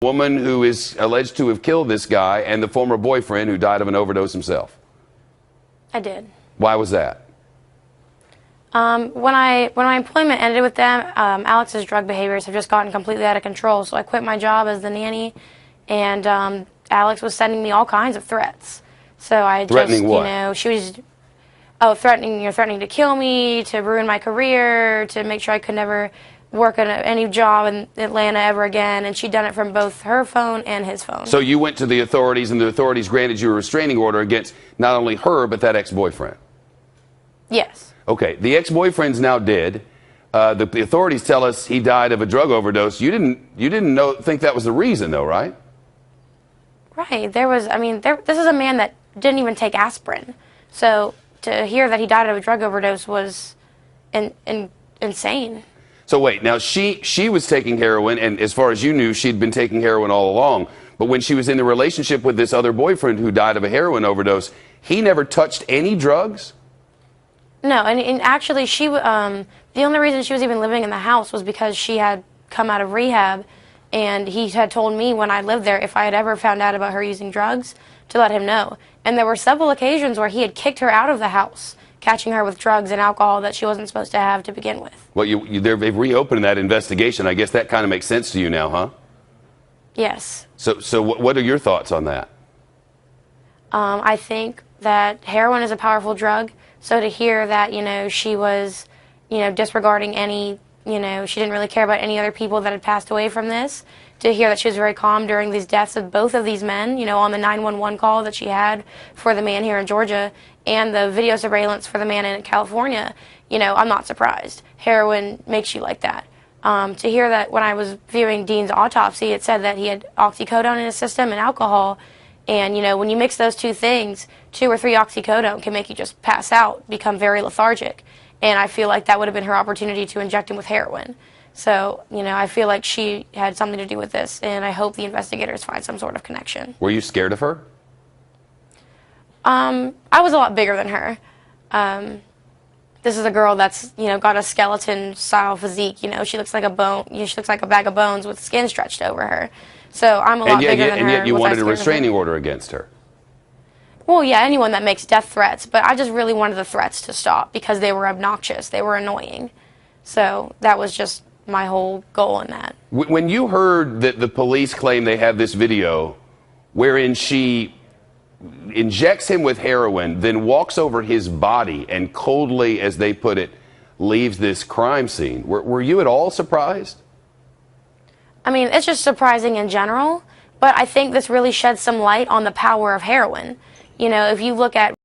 Woman who is alleged to have killed this guy and the former boyfriend who died of an overdose himself. I did. Why was that? When my employment ended with them, Alex's drug behaviors have just gotten completely out of control. So I quit my job as the nanny, and Alex was sending me all kinds of threats. So I Threatening just, what? you know, she was, threatening to kill me, to ruin my career, to make sure I could never work at any job in Atlanta ever again, and she'd done it from both her phone and his phone. So you went to the authorities, and the authorities granted you a restraining order against not only her, but that ex-boyfriend? Yes. Okay, the ex-boyfriend's now dead. The authorities tell us he died of a drug overdose. You didn't think that was the reason, though, right? Right. This is a man that didn't even take aspirin. So to hear that he died of a drug overdose was insane. So wait, now she was taking heroin, and as far as you knew, she'd been taking heroin all along. But when she was in the relationship with this other boyfriend who died of a heroin overdose, he never touched any drugs? No, and actually the only reason she was even living in the house was because she had come out of rehab, and he had told me when I lived there if I had ever found out about her using drugs to let him know. And there were several occasions where he had kicked her out of the house, catching her with drugs and alcohol that she wasn't supposed to have to begin with. Well, they've reopened that investigation. I guess that kind of makes sense to you now, huh? Yes. So what are your thoughts on that? I think that heroin is a powerful drug. So to hear that, she was, disregarding any, she didn't really care about any other people that had passed away from this, to hear that she was very calm during these deaths of both of these men, on the 911 call that she had for the man here in Georgia and the video surveillance for the man in California, I'm not surprised. Heroin makes you like that. To hear that when I was viewing Dean's autopsy, it said that he had oxycodone in his system and alcohol. And, when you mix those two things, 2 or 3 oxycodone can make you just pass out, become very lethargic. And I feel like that would have been her opportunity to inject him with heroin. So, I feel like she had something to do with this, and I hope the investigators find some sort of connection. Were you scared of her? I was a lot bigger than her. This is a girl that's, got a skeleton-style physique. She looks like a bone. She looks like a bag of bones with skin stretched over her. So I'm a lot bigger than her. And yet you wanted a restraining order against her. Well, yeah, anyone that makes death threats. But I just really wanted the threats to stop because they were obnoxious. They were annoying. So that was just my whole goal in that. When you heard that the police claim they have this video wherein she injects him with heroin, then walks over his body and coldly, as they put it, leaves this crime scene, were you at all surprised? It's just surprising in general, but I think this really sheds some light on the power of heroin. If you look at